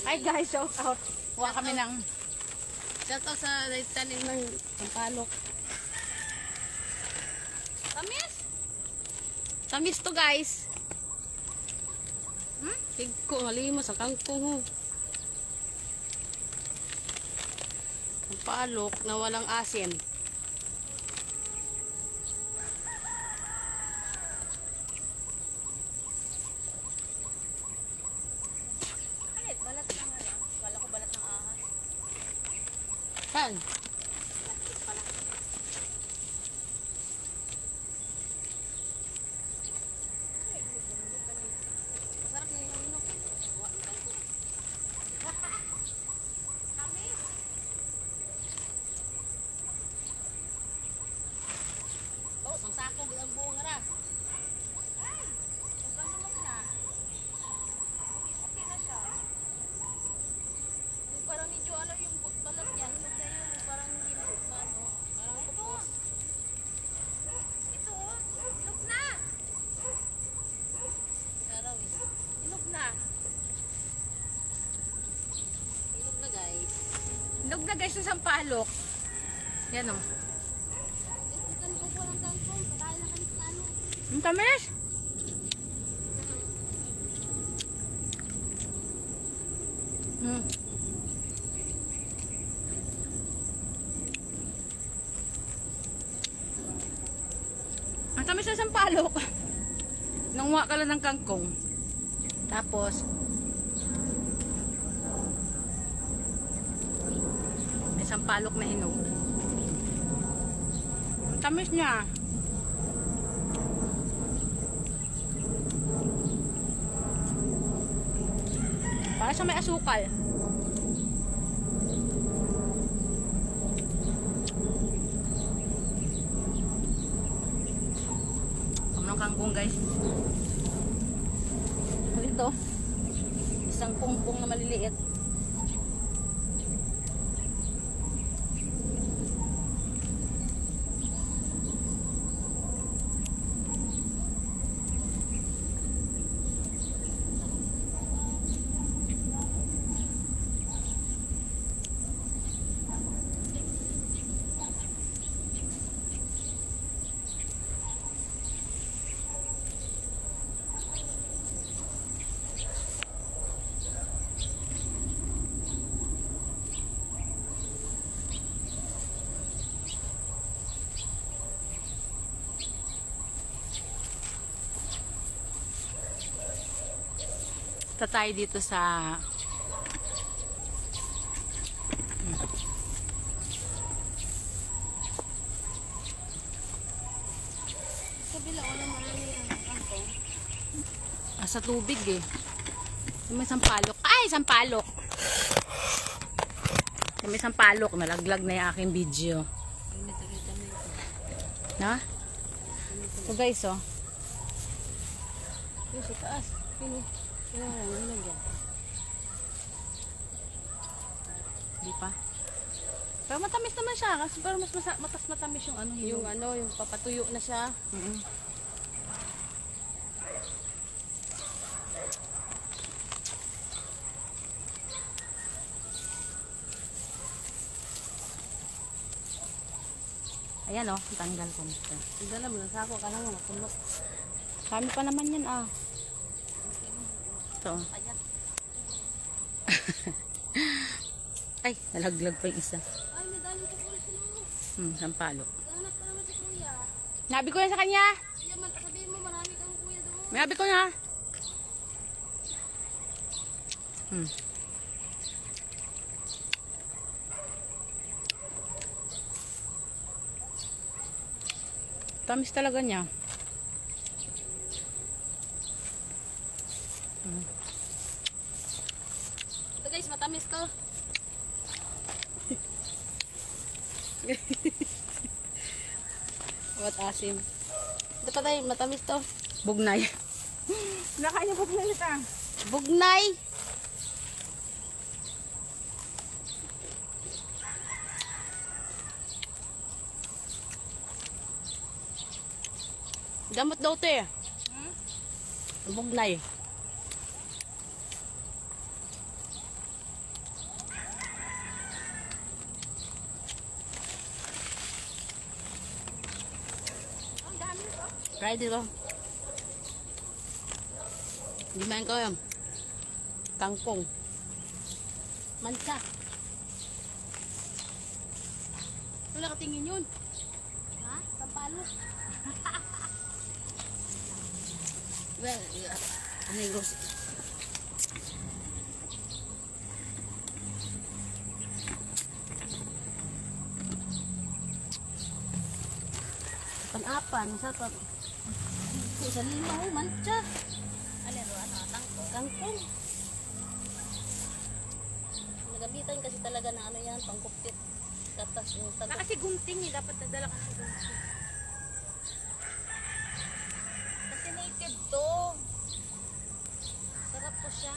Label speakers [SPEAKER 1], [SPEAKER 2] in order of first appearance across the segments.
[SPEAKER 1] Hi guys, shout out. Huwag kami ng
[SPEAKER 2] Shout out sa tanim ng sampalok.
[SPEAKER 1] tamis.
[SPEAKER 2] Tamis to guys. Tigko, halimo sa kangkong ho. Sampalok na walang asim.
[SPEAKER 1] Balat ng ano? Wala ko balat ng ahas.
[SPEAKER 2] Saan?
[SPEAKER 1] Masarap na yung minok.
[SPEAKER 2] Oh, sang sako ang buong nga ra.
[SPEAKER 1] Ay! Sobrang lumok na. Okay na siya. Yung parang medyo ano yung balat niya. Hinog na yun. Yung parang hindi na ano. Parang pupos. Ito oh. Hinog na.
[SPEAKER 2] Araw eh.
[SPEAKER 1] Hinog na.
[SPEAKER 2] Ilog na guys.
[SPEAKER 1] Hinog na guys yung sampalok. Yan oh. Ang tamis. Ang tamis na sampalok. Nanguha ka lang ng kangkong. Tapos may sampalok na hinog. Ang tamis niya. Para sa may asukal. Ang kangkong guys. Ito. Isang pungpong na maliliit. Tayo dito sa
[SPEAKER 2] Kabila wala marami ang kangkong.
[SPEAKER 1] sa tubig eh. May sampalok. Ay, sampalok. May sampalok. Nalaglag na yung aking video. Na? So guys, oh.
[SPEAKER 2] Yung sa taas. Yun yan.
[SPEAKER 1] Di pa. Pero matamis naman siya. Kasi pero mas matamis yung ano.
[SPEAKER 2] Yung ano, yung papatuyo na siya.
[SPEAKER 1] Ayan oh, tanggal ko nito.
[SPEAKER 2] Dala mo ng sako, kala mo makulok.
[SPEAKER 1] Kami pa naman yan ah. Ito. Ay, nalaglag pa yung isa.
[SPEAKER 2] Ay, nadali ko po sila.
[SPEAKER 1] Sampalok.
[SPEAKER 2] Hanap pa naman si kuya.
[SPEAKER 1] Nabi ko yan sa kanya.
[SPEAKER 2] Kuya, sabihin mo marami kang kuya doon.
[SPEAKER 1] Nabi ko na. Tamis talaga niya.
[SPEAKER 2] Ito guys, matamis to. What asim. Ito pa tayo, matamis to.
[SPEAKER 1] Bugnay. Nakain niya bugnay nito.
[SPEAKER 2] Bugnay. Gamot daw to eh. Bugnay. Try dito. Hindi main ko yan. Kangkong. Mansa. Wala katingin yun. Ha? Sampalok. Well, ano yung gross? Pan-apan, sa pa. Sa limaw, mancha. Alero, ano, kangkong. Kangkong. Nagamitan kasi talaga ng ano yan, pangkupit. Katas yung tago.
[SPEAKER 1] Kasi gunting eh, dapat nagdala ka ng gunting. Kasi native to. Sarap po siya.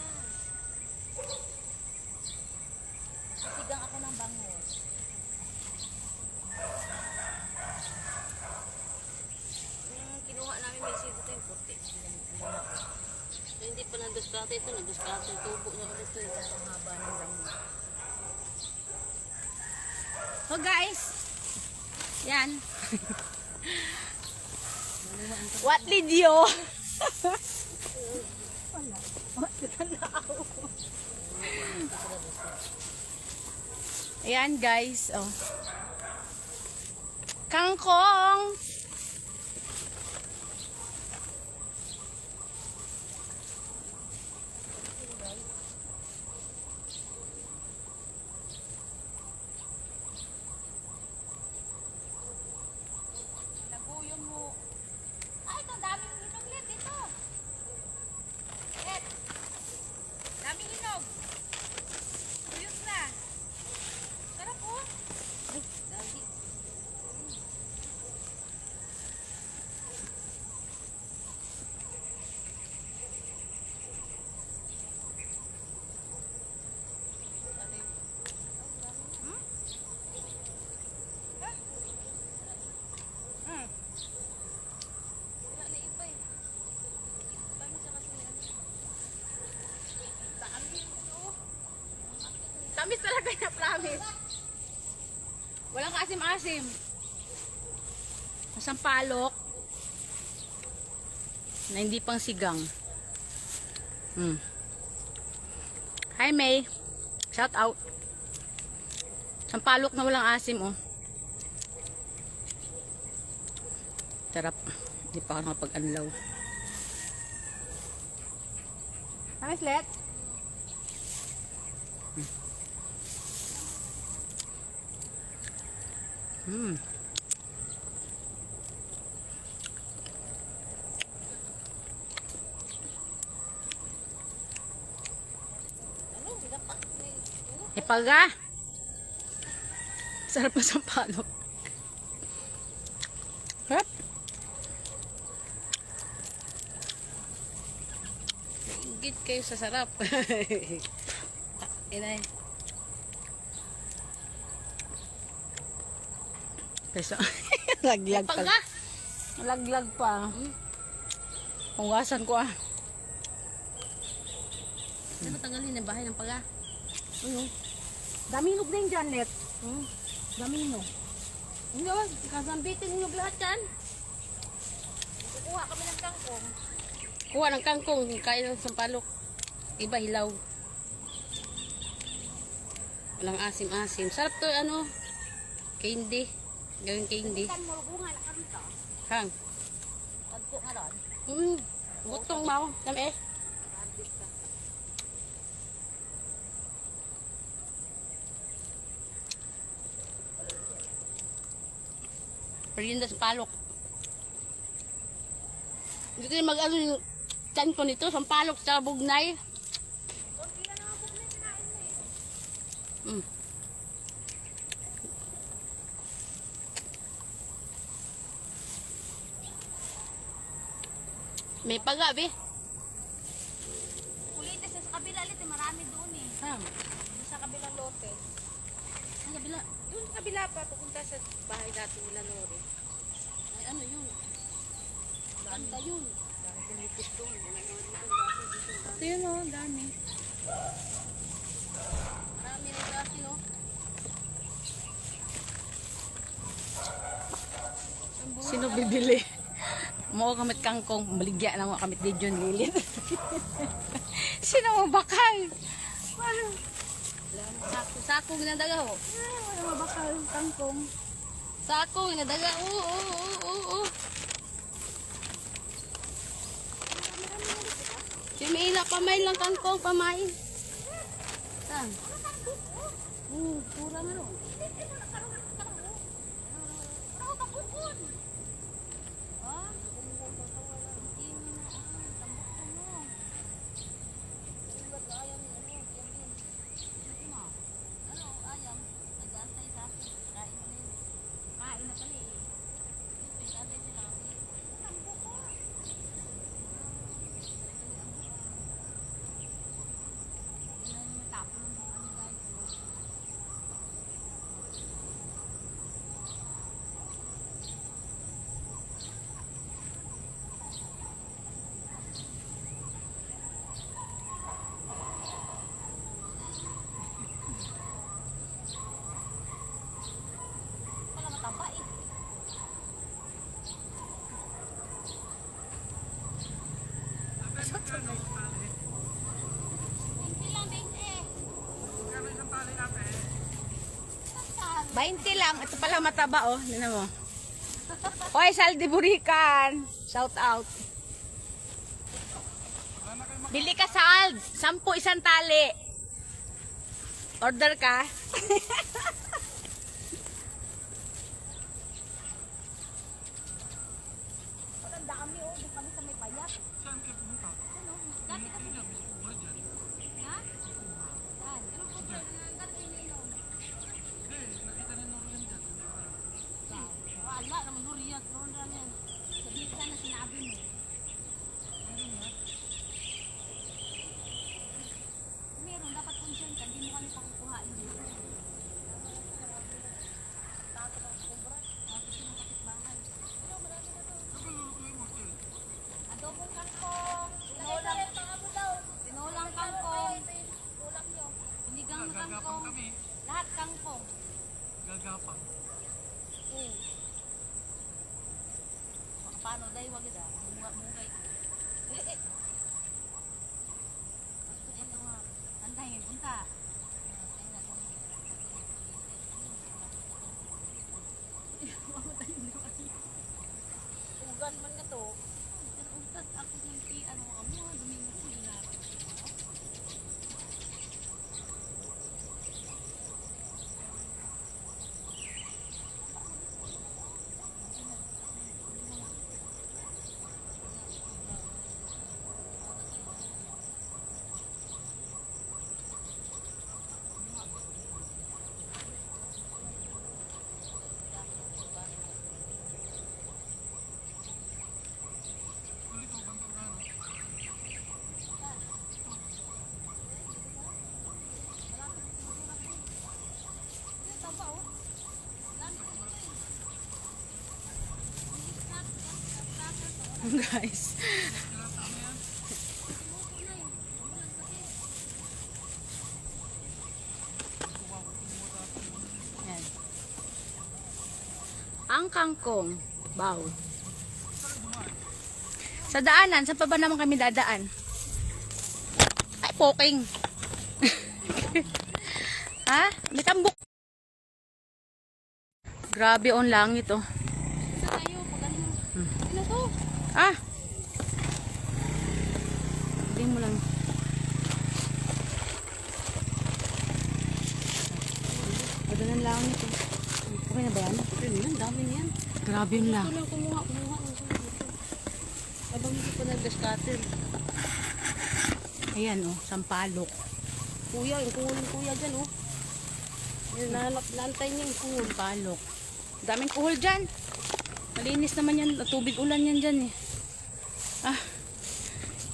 [SPEAKER 1] Sisigang ako ng bangus. Yung kinuha namin may sito ito yung puti.
[SPEAKER 2] So, hindi pa nag-discarte ito, nag-discarte yung tubo na ulit ito. Ang haba ng damo.
[SPEAKER 1] So guys, yan. What did you? Ayan guys, oh. Kangkong. Nabuyon mo. Ay, ito daming hinog ulit dito. Let. Daming hinog. Tuyos na. Sarap oh.
[SPEAKER 2] Ay, dali.
[SPEAKER 1] Mm.
[SPEAKER 2] Wala na iba eh. Paano siya kasi ano?
[SPEAKER 1] Dami ito. Tamis talaga niya, promise. Walang kaasim-asim. Sampalok na hindi pang sigang. Hi May. Shout out. Sampalok na walang asim oh. Sarap. Hindi pa ako nakapag-anlaw. Tamis let.
[SPEAKER 2] Ano? Dapat may... Ano?
[SPEAKER 1] Ipaga. Sarap na sampalok. Sarap.
[SPEAKER 2] Ingit kayo sa sarap. Inay.
[SPEAKER 1] Peso. Laglag pa.
[SPEAKER 2] Pagka!
[SPEAKER 1] Laglag pa. Hugasan ko ah.
[SPEAKER 2] Ano tanggalin ang bahay ng paga?
[SPEAKER 1] Ano? Dami hinog na yung dyan, Let. Dami hinog.
[SPEAKER 2] Hindi, kasambitin yung lahat yan.
[SPEAKER 1] Kukuha kami ng kangkong.
[SPEAKER 2] Kuha ng kangkong, kain ng sampalok. Iba hilaw. Walang asim-asim. Sarap to, ano, candy. Gawing candy.
[SPEAKER 1] Kan mo bunga na kami to.
[SPEAKER 2] Hang.
[SPEAKER 1] Tagpo nga ron.
[SPEAKER 2] Gutong mau. Dami eh. Perinda sa palok. Dito yung mag-ano yung tiyan ko nito, sampalok sa bugnay.
[SPEAKER 1] Konti lang naman bugnay kinain mo eh.
[SPEAKER 2] May paga, be.
[SPEAKER 1] Kulitis na sa kabila ulit eh. Marami doon eh.
[SPEAKER 2] Hang.
[SPEAKER 1] Sa kabilang lote.
[SPEAKER 2] Ang kabila.
[SPEAKER 1] Doon sa kabila pa, papunta sa bahay dati nila Lori.
[SPEAKER 2] Ay, ano yun? Ganda yun.
[SPEAKER 1] Dami kulitis doon. Ito yun oh, dami.
[SPEAKER 2] Marami na kasi, no?
[SPEAKER 1] Sino bibili? Mao kamit kangkong, maligya na mo kamit di Jun Lilit. Sino mo bakal?
[SPEAKER 2] Sako ginadaga ho.
[SPEAKER 1] Wala mo bakal kangkong.
[SPEAKER 2] Sako ginadaga. Oo. Simiila pamain lang kangkong pamain. Saan? Pura nga ro.
[SPEAKER 1] $20 lang. Ito pala mataba, oh. Tignan mo. Hoy, Saldi Burican. Shout out. Bili ka sald. 10 isang tali. Order ka.
[SPEAKER 2] Ang dami oh, di kami sa may payat.
[SPEAKER 3] Saan kayo pumunta?
[SPEAKER 2] Ano? Dati kasi.
[SPEAKER 3] May sobra dyan.
[SPEAKER 2] Ha? Saan? Ano po ba? Dati ininom.
[SPEAKER 3] Nakita na naman yan dyan.
[SPEAKER 2] Wala naman Luriat. Noon lang yan. Sabi ka na sinabi mo. Meron. Dapat consent ka. Hindi mo kami pakukuhain dito. Tapos ang kubra. Tapos yung kapitbahay. Adobong kangkong. Tinolang kangkong. Sinigang na
[SPEAKER 3] Gagapang
[SPEAKER 2] kangkong.
[SPEAKER 3] kami.
[SPEAKER 2] Lahat kangkong.
[SPEAKER 3] Gagapang.
[SPEAKER 2] Oo. Paano dahil wag ida? Mungay. Ito nga. Antayin punta. Ugan man ka to. Ugas ako ng ano amo domingo ko ginara.
[SPEAKER 1] Guys. Yan. Ang kangkong. Wow. Sa daanan, saan pa ba naman kami dadaan? Ay, poking. Ha? May tambok. Grabe on langit oh.
[SPEAKER 2] Isa tayo pag ano. Ano to?
[SPEAKER 1] Ah. Hindi mo lang. Padanan langit oh. Okay na ba yan?
[SPEAKER 2] Ang dami niyan.
[SPEAKER 1] Grabe yun lang.
[SPEAKER 2] Ito lang kumuha. Abang hindi pa nag-scatter.
[SPEAKER 1] Ayan oh, sampalok.
[SPEAKER 2] Kuya, yung kuya dyan oh. Yung nantay niya yung kuhol.
[SPEAKER 1] Sampalok. Daming kuhol dyan. Malinis naman yan. Tubig ulan yan dyan eh. Ah.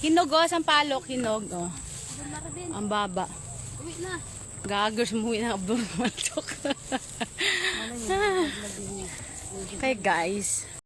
[SPEAKER 1] Hinog oh, sampalok. Hinog oh.
[SPEAKER 2] Doon na rin.
[SPEAKER 1] Ang baba.
[SPEAKER 2] Uwi na.
[SPEAKER 1] Gagers umuwi ng abnormal talk. Okay guys.